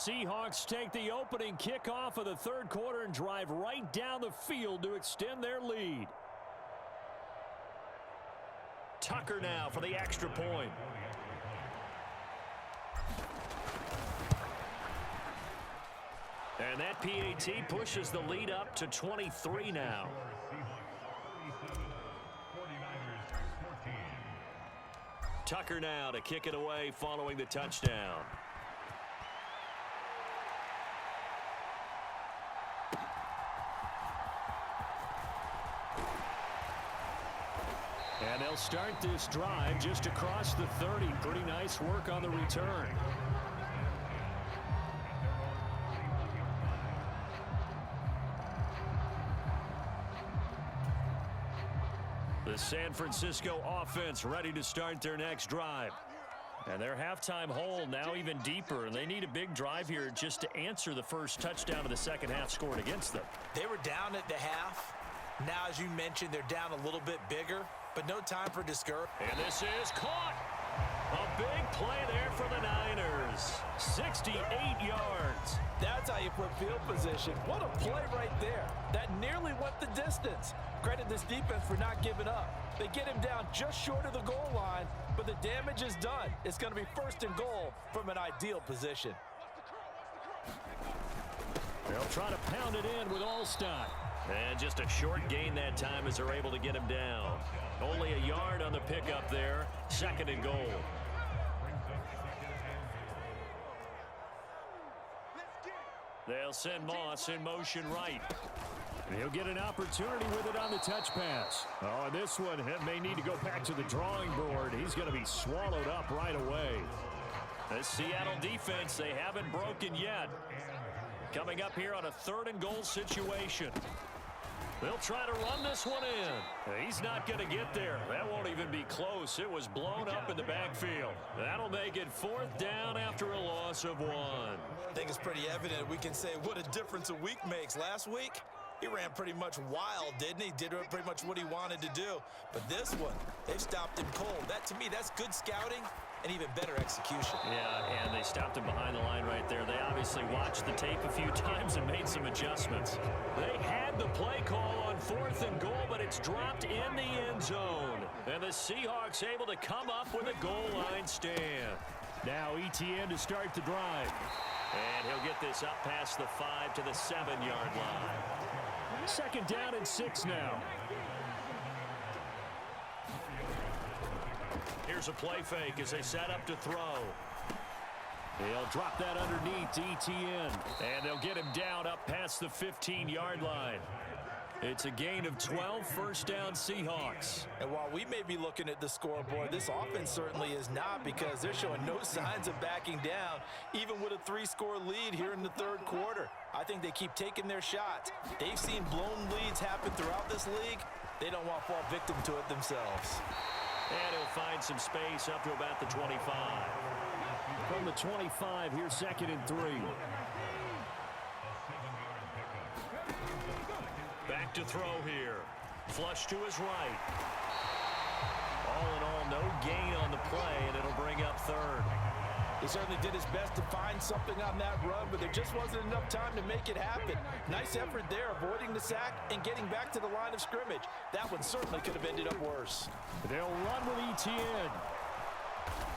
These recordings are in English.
Seahawks take the opening kickoff of the third quarter and drive right down the field to extend their lead. Tucker now for the extra point. And that PAT pushes the lead up to 23 now. Tucker now to kick it away following the touchdown. And they'll start this drive just across the 30. Pretty nice work on the return. The San Francisco offense ready to start their next drive. And their halftime hole now even deeper, and they need a big drive here just to answer the first touchdown of the second half scored against them. They were down at the half. Now, as you mentioned, they're down a little bit bigger, but no time for discouragement. And this is caught. A big play there for the Niners. 68 yards. That's how you put field position. What a play right there. That nearly went the distance. Credit this defense for not giving up. They get him down just short of the goal line, but the damage is done. It's going to be first and goal from an ideal position. They'll try to pound it in with Allstott. And just a short gain that time as they're able to get him down. Only a yard on the pickup there. Second and goal. They'll send Moss in motion right. And he'll get an opportunity with it on the touch pass. Oh, and this one may need to go back to the drawing board. He's going to be swallowed up right away. The Seattle defense, they haven't broken yet. Coming up here on a third and goal situation. They'll try to run this one in. He's not going to get there. That won't even be close. It was blown up in the backfield. That'll make it fourth down after a loss of 1. I think it's pretty evident we can say what a difference a week makes. Last week, he ran pretty much wild, didn't he? Did pretty much what he wanted to do. But this one, they've stopped him cold. That, to me, that's good scouting and even better execution. Yeah, and they stopped him behind the line right there. They obviously watched the tape a few times and made some adjustments. They had the play call on fourth and goal, but it's dropped in the end zone. And the Seahawks able to come up with a goal line stand. Now ETN to start the drive. And he'll get this up past the 5 to the 7-yard line. Second down and 6 now. Here's a play fake as they set up to throw. They'll drop that underneath to ETN. And they'll get him down up past the 15-yard line. It's a gain of 12, first down Seahawks. And while we may be looking at the scoreboard, this offense certainly is not, because they're showing no signs of backing down, even with a 3-score lead here in the third quarter. I think they keep taking their shots. They've seen blown leads happen throughout this league. They don't want to fall victim to it themselves. And he'll find some space up to about the 25. From the 25, here's second and 3. Back to throw here. Flush to his right. All in all, no gain on the play, and it'll bring up third. He certainly did his best to find something on that run, but there just wasn't enough time to make it happen. Nice effort there, avoiding the sack and getting back to the line of scrimmage. That one certainly could have ended up worse. They'll run with ETN.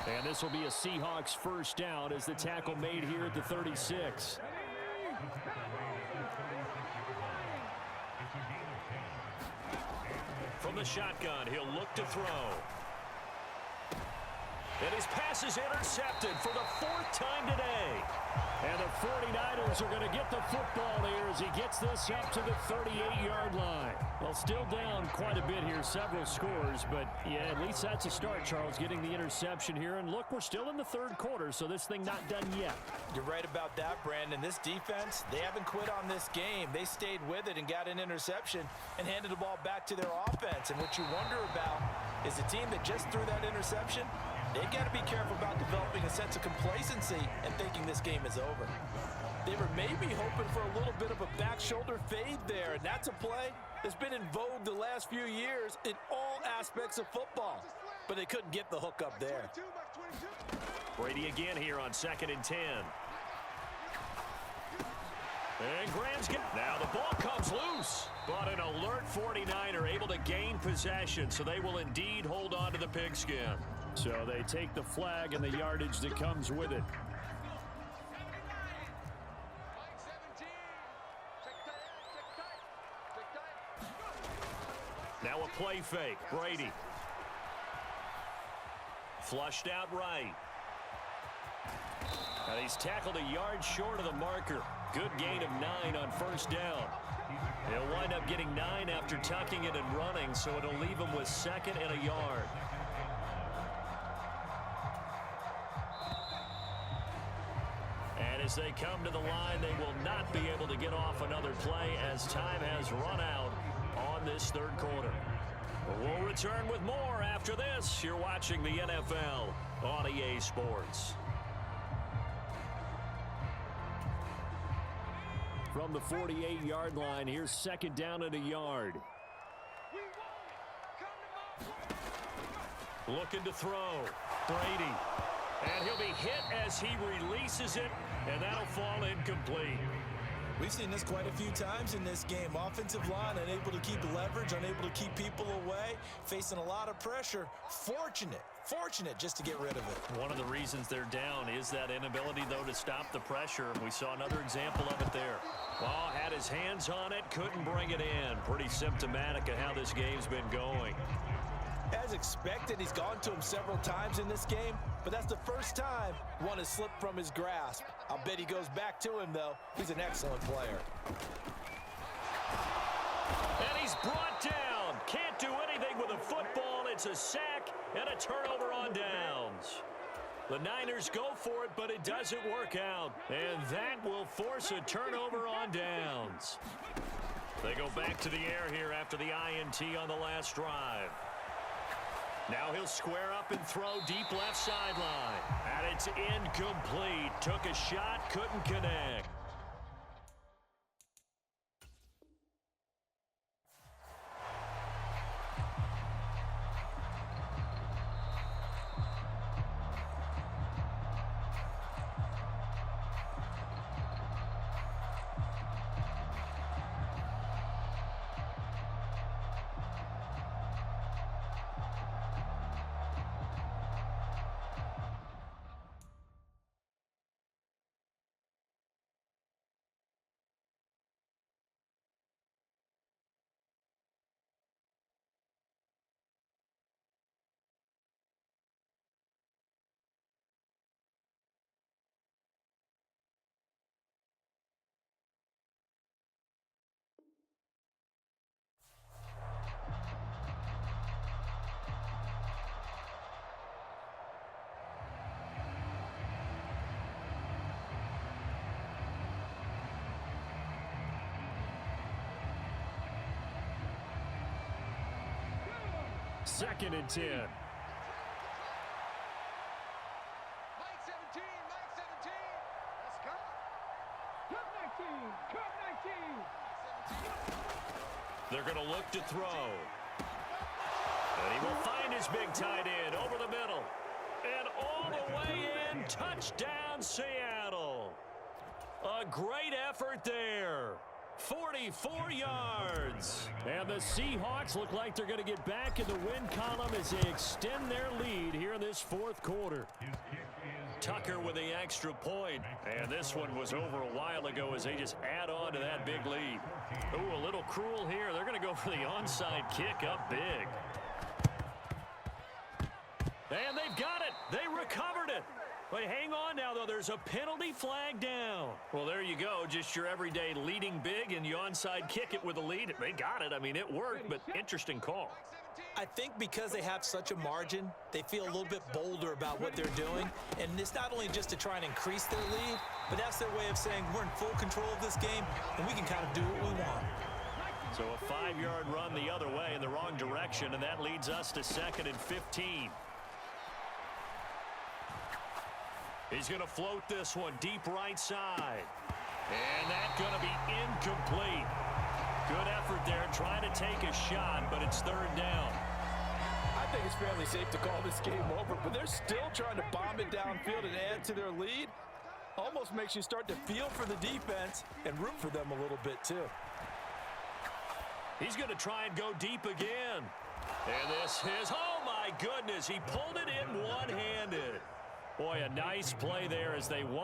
And this will be a Seahawks first down as the tackle made here at the 36. From the shotgun, he'll look to throw. And his pass is intercepted for the 4th time today. And the 49ers are going to get the football here as he gets this up to the 38-yard line. Well, still down quite a bit here, several scores, but yeah, at least that's a start, Charles, getting the interception here. And look, we're still in the third quarter, so this thing not done yet. You're right about that, Brandon. This defense, they haven't quit on this game. They stayed with it and got an interception and handed the ball back to their offense. And what you wonder about is the team that just threw that interception, they've got to be careful about developing a sense of complacency and thinking this game is over. They were maybe hoping for a little bit of a back shoulder fade there, and that's a play that's been in vogue the last few years in all aspects of football. But they couldn't get the hook up there. Brady again here on 2nd and 10. And Graham's now the ball comes loose. But an alert 49er able to gain possession, so they will indeed hold on to the pigskin. So they take the flag and the yardage that comes with it. Now a play fake. Brady. Flushed out right. And he's tackled a yard short of the marker. Good gain of 9 on first down. He'll wind up getting 9 after tucking it and running, so it'll leave him with 2nd and a yard. And as they come to the line, they will not be able to get off another play as time has run out on this third quarter. We'll return with more after this. You're watching the NFL on EA Sports. From the 48-yard line, here's 2nd down and a yard. Looking to throw. Brady. And he'll be hit as he releases it, and that'll fall incomplete. We've seen this quite a few times in this game. Offensive line unable to keep leverage, unable to keep people away, facing a lot of pressure. Fortunate just to get rid of it. One of the reasons they're down is that inability, though, to stop the pressure. We saw another example of it there. Well, had his hands on it, couldn't bring it in. Pretty symptomatic of how this game's been going. As expected, he's gone to him several times in this game, but that's the first time one has slipped from his grasp. I'll bet he goes back to him, though. He's an excellent player. And he's brought down. Can't do anything with a football. It's a sack and a turnover on downs. The Niners go for it, but it doesn't work out. And that will force a turnover on downs. They go back to the air here after the INT on the last drive. Now he'll square up and throw deep left sideline. And it's incomplete. Took a shot, couldn't connect. Second and 10. Mike 17. Let's go. Cut 19. Cut 19. They're going to look to throw. And he will find his big tight end over the middle. And all the way in. Touchdown, Seattle. A great effort there. 44 yards. And the Seahawks look like they're going to get back in the win column as they extend their lead here in this fourth quarter. Tucker with the extra point. And this one was over a while ago as they just add on to that big lead. Ooh, a little cruel here. They're going to go for the onside kick up big. And they've got it. They recovered it. But hang on now, though. There's a penalty flag down. Well, there you go. Just your everyday leading big, and you onside kick it with a lead. They got it. I mean, it worked, but interesting call. I think because they have such a margin, they feel a little bit bolder about what they're doing. And it's not only just to try and increase their lead, but that's their way of saying we're in full control of this game, and we can kind of do what we want. So a 5-yard run the other way in the wrong direction, and that leads us to 2nd and 15. He's going to float this one deep right side. And that's going to be incomplete. Good effort there trying to take a shot, but it's 3rd down. I think it's fairly safe to call this game over, but they're still trying to bomb it downfield and add to their lead. Almost makes you start to feel for the defense and root for them a little bit, too. He's going to try and go deep again. And this is, oh my goodness, he pulled it in one-handed. Boy, a nice play there as they won.